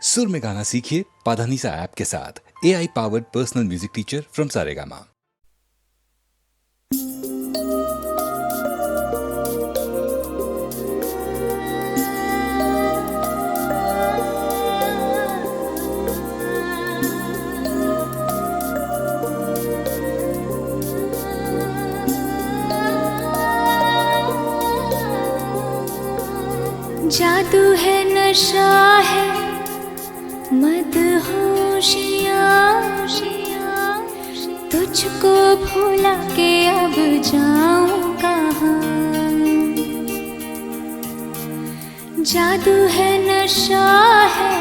सुर में गाना सीखिए पाधानीसा ऐप के साथ। AI powered personal music teacher from Saregama. जादू है, नशा है, मदहोशियाँ, तुझको भुला के अब जाऊं कहाँ। जादू है, नशा है,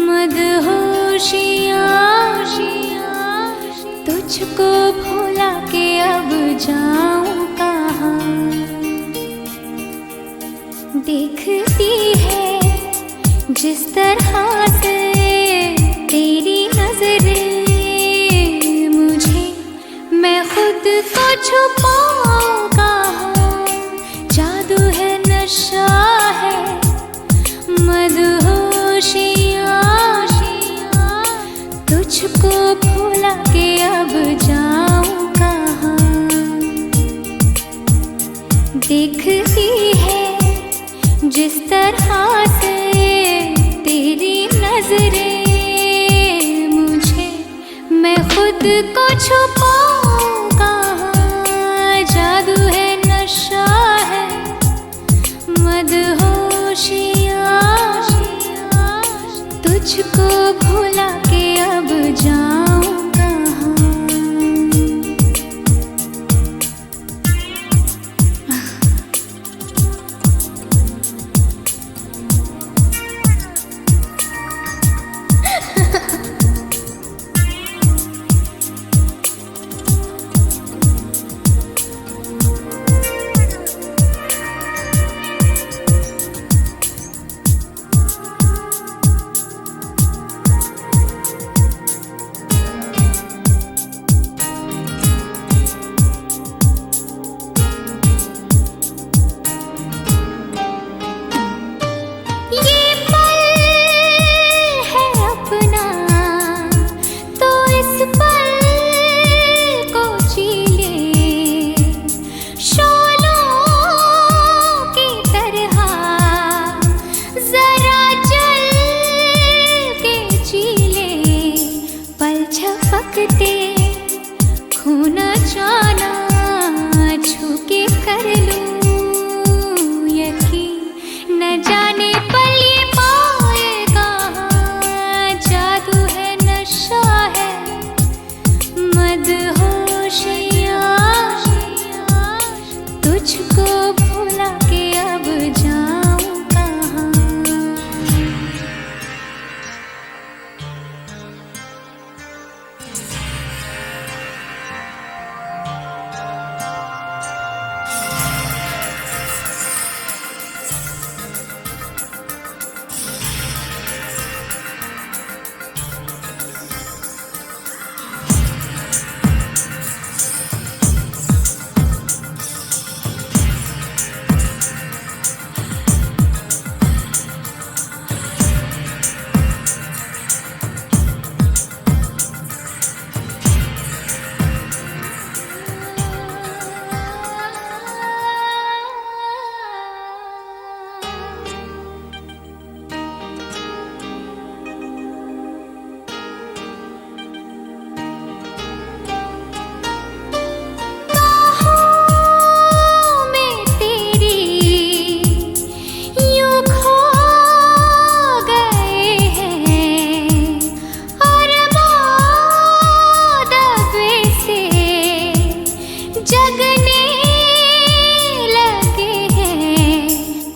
मदहोशियाँ, तुझको भुला के अब जाऊं कहाँ। देखती है जिस तरह से तेरी नजरें मुझे, मैं खुद को छुपाऊं कहाँ। जादू है, नशा है, मदहोशियाँ, तुझको भुला के अब जाऊं कहाँ। देखती है जिस तरह से तेरी नजरें मुझे, मैं खुद को छुपाऊं कहाँ। जादू है, नशा है, मदहोशियाँ, तुझको भुला के अब जाऊं कहाँ।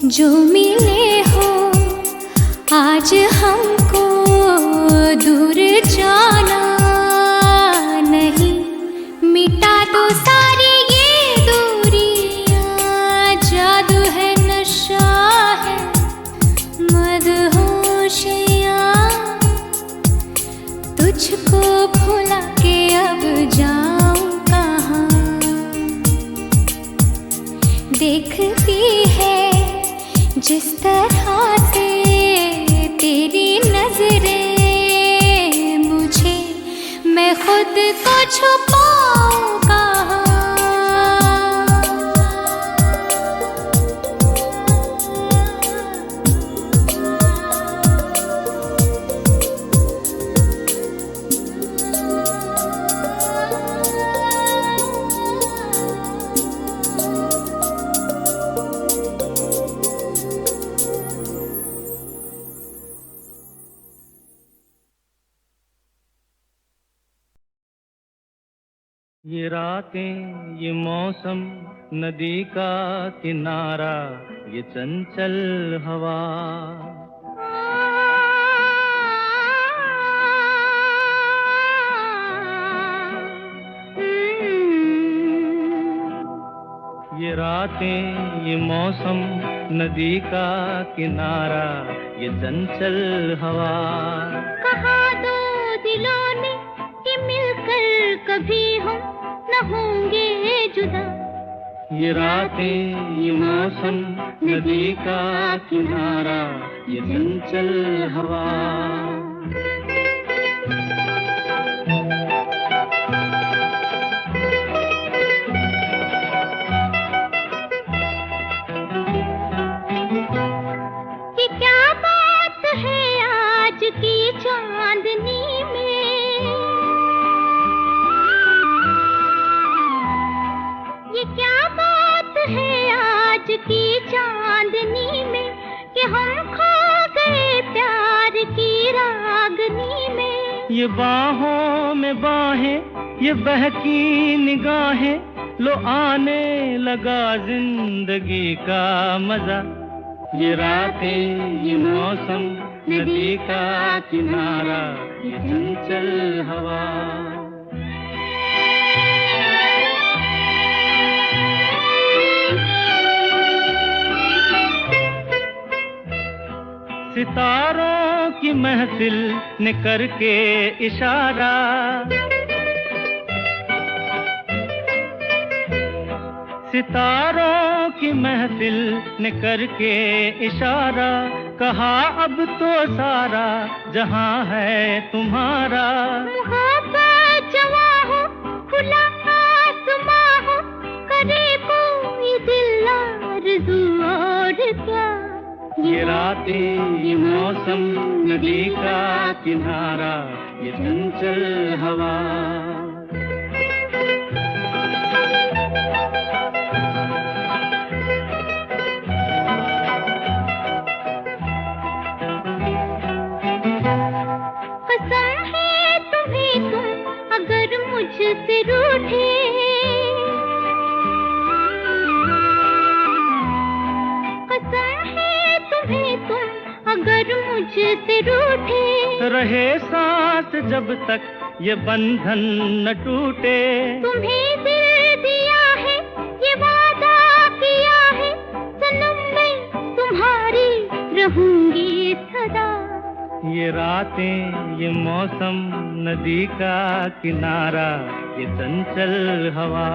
जो मिले हो आज हमको, दूर जाना नहीं, मिटा दो सारी ये दूरियां। जादू है, नशा है, मदहोशियाँ, तुझको भुला के अब जाऊं कहाँ। देखती है जिस तरह से तेरी छुपाऊं कहाँ। ये रातें, ये मौसम, नदी का किनारा, ये चंचल हवा, ये रातें, ये मौसम, नदी का किनारा, ये चंचल हवा, कहा दो दिलों ने कि मिलकर कभी हम न होंगे जुदा। ये रातें, ये मौसम, नदी का किनारा, ये चंचल हवा। ये क्या बात है आज की चांदनी में, ये क्या बात है आज की चांदनी में कि हम खो गए प्यार की रागनी में। ये बाहों में बाहें, ये बहकी निगाहें, लो आने लगा जिंदगी का मजा। ये रातें, ये मौसम, नदी का किनारा, ये चंचल हवा। सितारों की महफिल ने करके इशारा, सितारों की महफिल ने करके इशारा, कहा अब तो सारा जहां है तुम्हारा। मोहब्बत जवां हो, खुला आसमां हो, करे कोई दिल आरज़ू और क्या। ये रातें, ये मौसम, नदी का किनारा, ये चंचल हवा। कसम है तुम्हें तुम अगर मुझसे रूठे, कसम है तुम्हें तुम अगर मुझसे रूठे, रहे सांस जब तक ये बंधन न टूटे। तुम्हें दिल दिया है, ये वादा किया है, सनम मैं तुम्हारी रहूंगी सदा। ये रातें, ये मौसम, नदी का किनारा, ये चंचल हवा,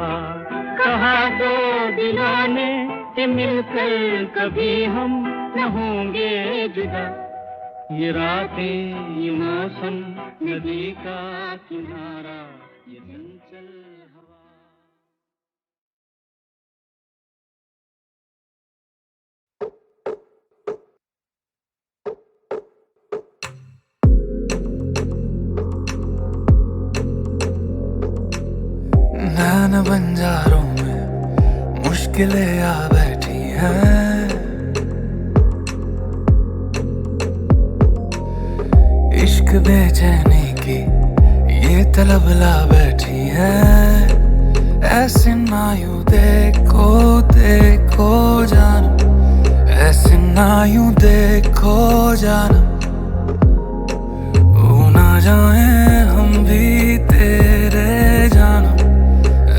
कहा दो दिलों ने कि मिलकर कभी हम न होंगे जुदा। ये रातें, ये मौसम, नदी का किनारा, ये चंचल हवा। नैन बंजारों में मुश्किलें आ बैठी हैं, इश्क बेचैनी की ये तलब ला बैठी है। ऐसे ना यूं देखो देखो जानम, ऐसे ना यूं देखो जानम, वो ना जाए हम भी तेरे जानम,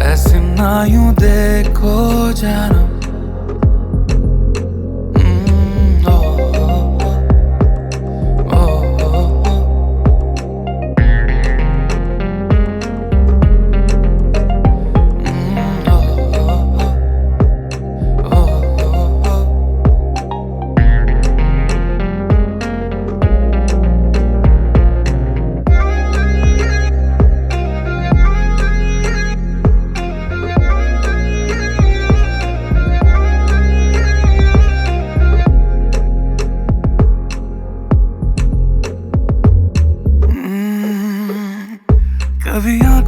ऐसे ना यूं देखो जानम।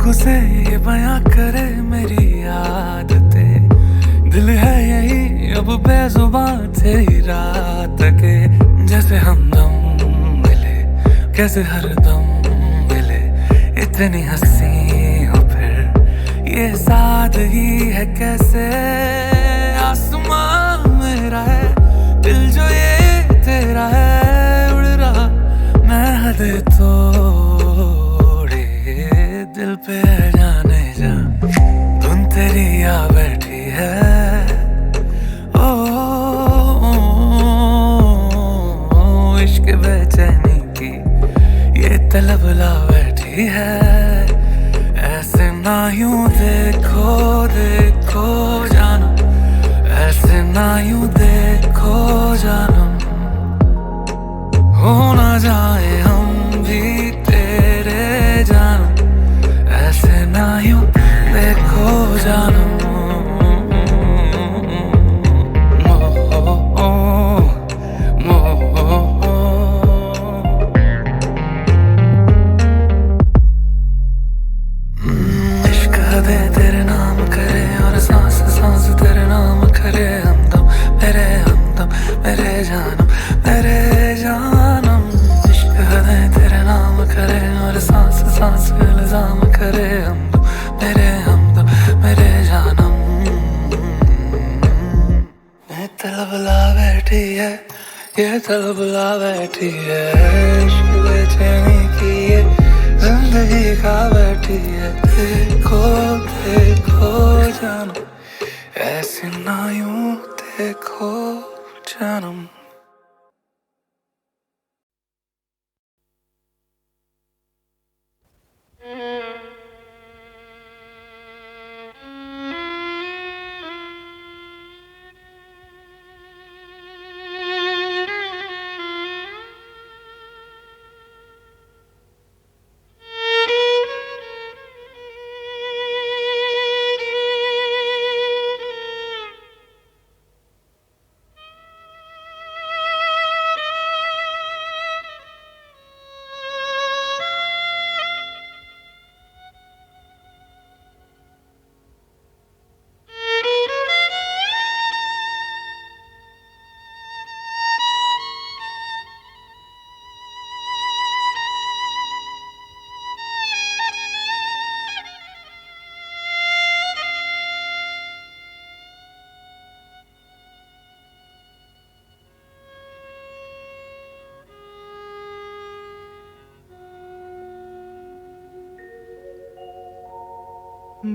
आंखों से ये बयां करे मेरी आदतें, दिल है यही अब बेजुबान तेरी रात के। जैसे हमदम मिले कैसे हरदम मिले, इतनी हंसी हो फिर ये सादगी है कैसे। आसमां मेरा है दिल जो ये तेरा है, उड़ रहा मैं हद तोड़े दिल पे जाने जा। धुन तेरी आ बैठी है ओ, इश्क बेचैनी की ये तलब ला बैठी है। ऐसे ना यूं देखो देखो जानम, ऐसे ना यूं देखो जानम, हो ना जाए हम भी तेरे जानम। ऐसे ना यूं देखो जानम, इश्क हदे तेरे नाम करे और सांस सांस तेरे नाम करे। हमदम मेरे जानम मेरे जानम। इश्क हदे तेरे नाम करे और सांस सांस इल्जाम करे। हमदम मेरे जानम। ये तलब ला बैठी है, ये तलब ला बैठी है। इश्क बेचैनी की ये जिंदगी खा बैठी है। देखो देखो जानम, ऐसे ना यूं देखो जानम।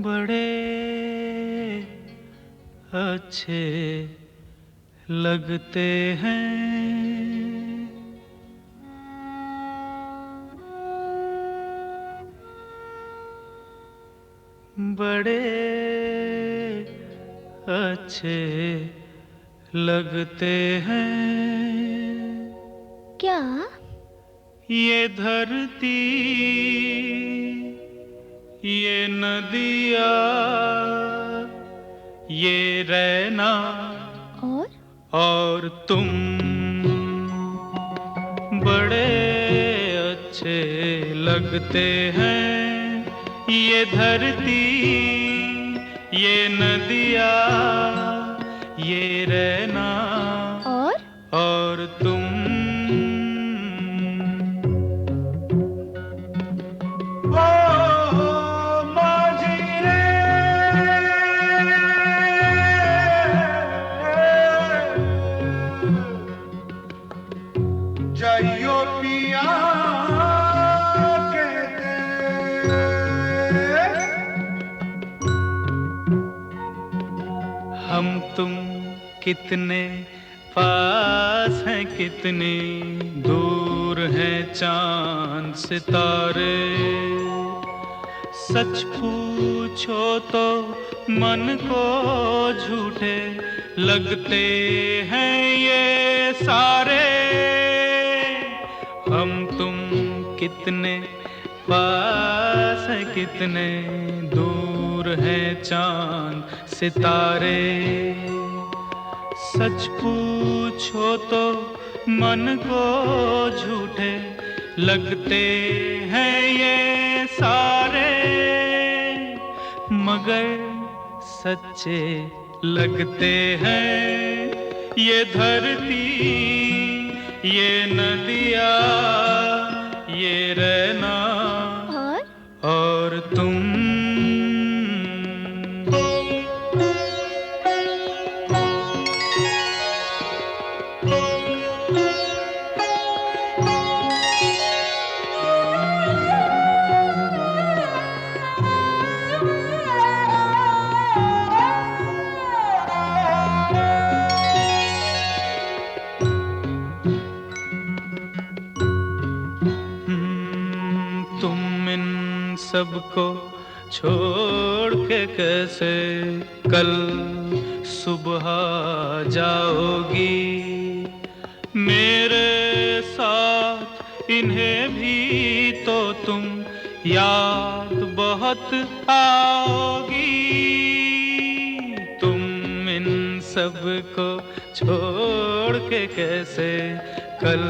बड़े अच्छे लगते हैं बड़े अच्छे लगते हैं। क्या? ये धरती ये नदिया ये रैना और तुम बड़े अच्छे लगते हैं। ये धरती ये नदिया ये रैना और तुम जाइयो पिया कहते हम तुम कितने पास हैं कितनी दूर हैं चांद सितारे। सच पूछो तो मन को झूठे लगते हैं ये सारे। हम तुम कितने पास हैं कितने दूर हैं चांद सितारे। सच पूछो तो मन को झूठे लगते हैं ये सारे। मगर सच्चे लगते हैं ये धरती, ये नदियाँ, ये रहना और तुम। सबको छोड़ के कैसे कल सुबह जाओगी, मेरे साथ इन्हें भी तो तुम याद बहुत आओगी। तुम इन सबको छोड़ के कैसे कल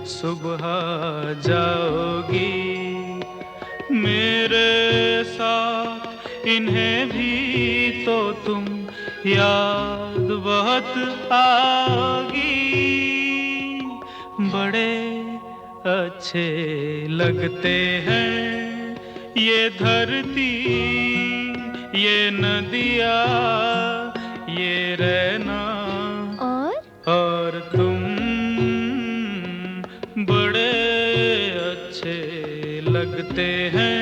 सुबह जाओगी, मेरे साथ इन्हें भी तो तुम याद बहुत आओगी। बड़े अच्छे लगते हैं ये धरती, ये नदियाँ, ये रहना और तुम। बड़े अच्छे लगते हैं।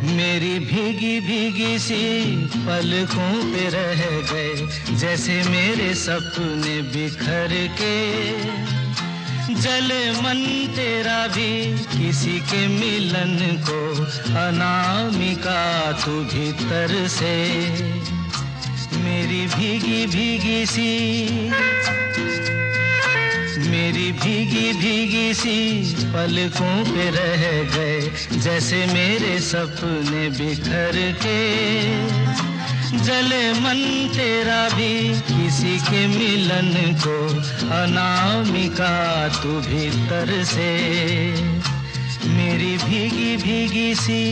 मेरी भीगी भीगी सी पलकों पे रह गए, जैसे मेरे सपने बिखर के। जले मन तेरा भी किसी के मिलन को, अनामिका तू भीतर से। मेरी भीगी भीगी सी, मेरी भीगी भीगी सी पलकों पे रह गए, जैसे मेरे सपने बिखर के। जले मन तेरा भी किसी के मिलन को, अनामिका तू भीतर से। मेरी भीगी भीगी सी।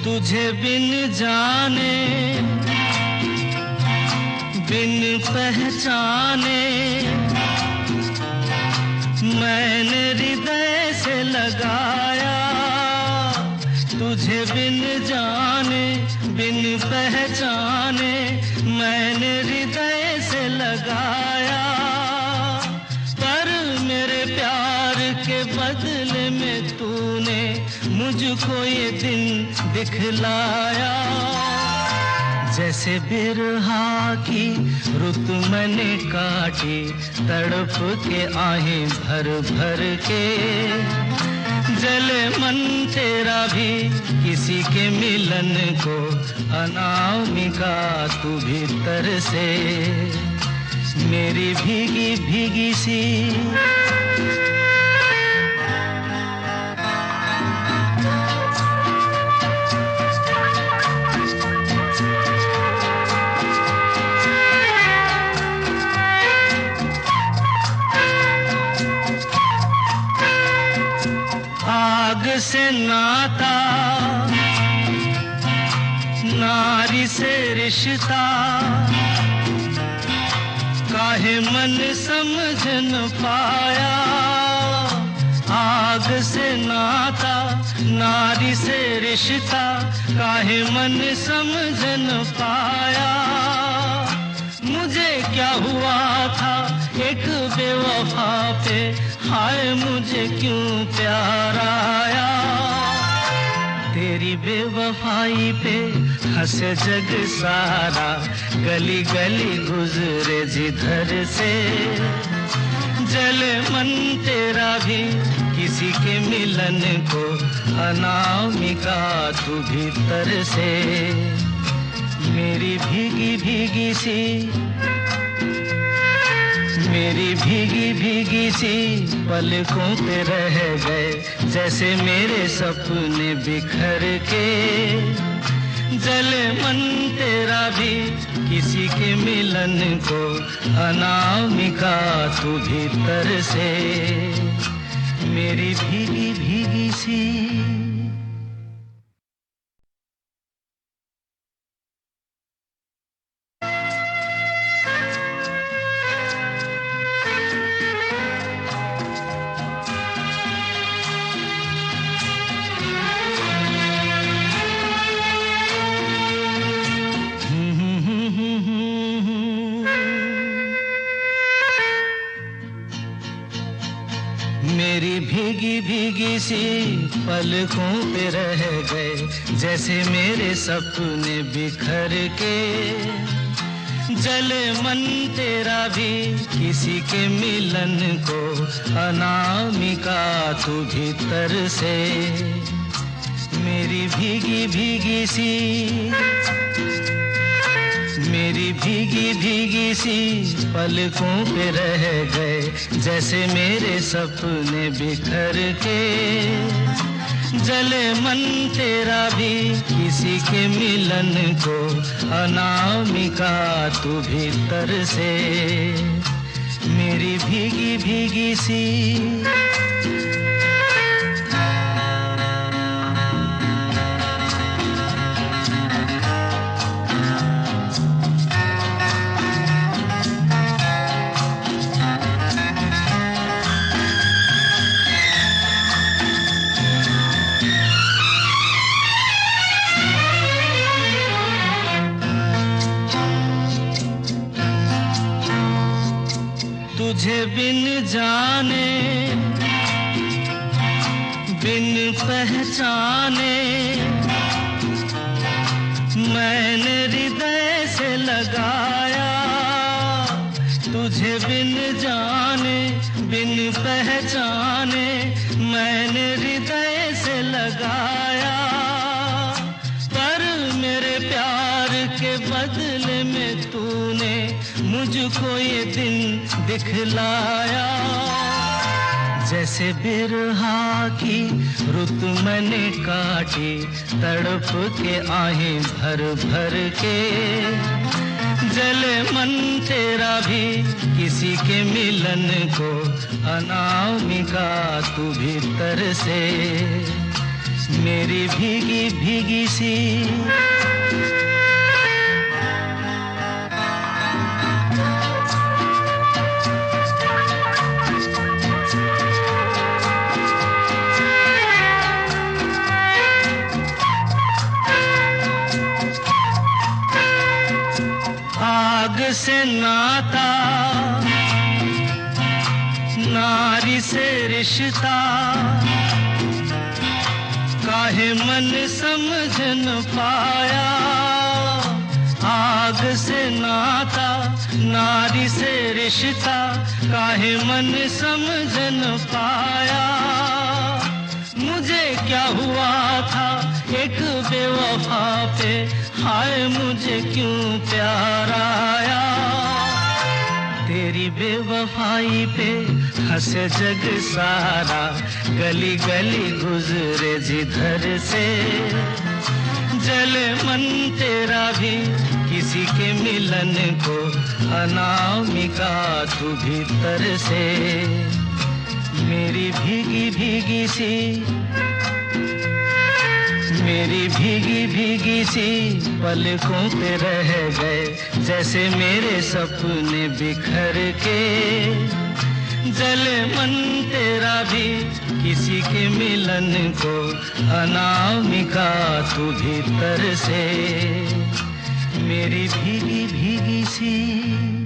तुझे बिन जाने बिन पहचाने, मैंने हृदय से लगाया। तुझे बिन जाने बिन पहचाने, मैंने हृदय से लगाया। पर मेरे प्यार के बदले में तूने मुझको ये दिन दिखलाया। जैसे बिरहा की रुत मैंने काटी, तड़प के आहें भर भर के। जले मन तेरा भी किसी के मिलन को, अनामिका तू भीतर से। मेरी भीगी भीगी सी। आग से नाता ना नारी से रिश्ता काहे मन समझ न पाया, आग से नाता नारी से रिश्ता काहे मन समझ न पाया। मुझे क्या हुआ था एक बेवफा पे, हाय मुझे क्यों प्यार आया। तेरी बेवफाई पे हंसे जग सारा, गली गली गुजरे जिधर से। जले मन तेरा भी किसी के मिलन को, अनामिका तू भीतर से। मेरी भीगी भीगी सी, मेरी भीगी भीगी सी पलकों पे रह गए जैसे मेरे सपने बिखर के। जले मन तेरा भी किसी के मिलन को, अनामिका तू भीतर से। मेरी भीगी भीगी सी। मेरी भीगी भीगी सी पलकों पे रह गए जैसे मेरे सपने बिखर के। जले मन तेरा भी किसी के मिलन को, अनामिका तू भीतर से। मेरी भीगी भीगी सी, मेरी भीगी भीगी सी पलकों पे रह गए जैसे मेरे सपने बिखर के। जले मन तेरा भी किसी के मिलन को, अनामिका तू भीतर से। मेरी भीगी भीगी सी। तुझे बिन जाने बिन पहचाने, मैंने हृदय से लगाया। तुझे बिन जाने बिन पहचाने, मैंने हृदय से लगाया। पर मेरे प्यार के बदले में तूने मुझको ये दिन दिखलाया। जैसे बिरहा की रुत मैंने काटी, तड़प के आहें भर भर के। जले मन तेरा भी किसी के मिलन को, अनामिका तू भीतर से। मेरी भीगी भीगी सी। आग से नाता नारी से रिश्ता, काहे मन समझ न पाया। आग से नाता नारी से रिश्ता, काहे मन समझ न पाया। मुझे क्या हुआ था एक बेवफा पे, हाय मुझे क्यों प्यार आया। तेरी बेवफाई पे हंसे जग सारा, गली गली गुजरे जिधर से। जले मन तेरा भी किसी के मिलन को, अनामिका तू भीतर से। मेरी भीगी भीगी सी, मेरी भीगी भीगी सी पलकों पे रह गए, जैसे मेरे सपने बिखर के। जले मन तेरा भी किसी के मिलन को, अनामिका तू भीतर से, मेरी भीगी भीगी सी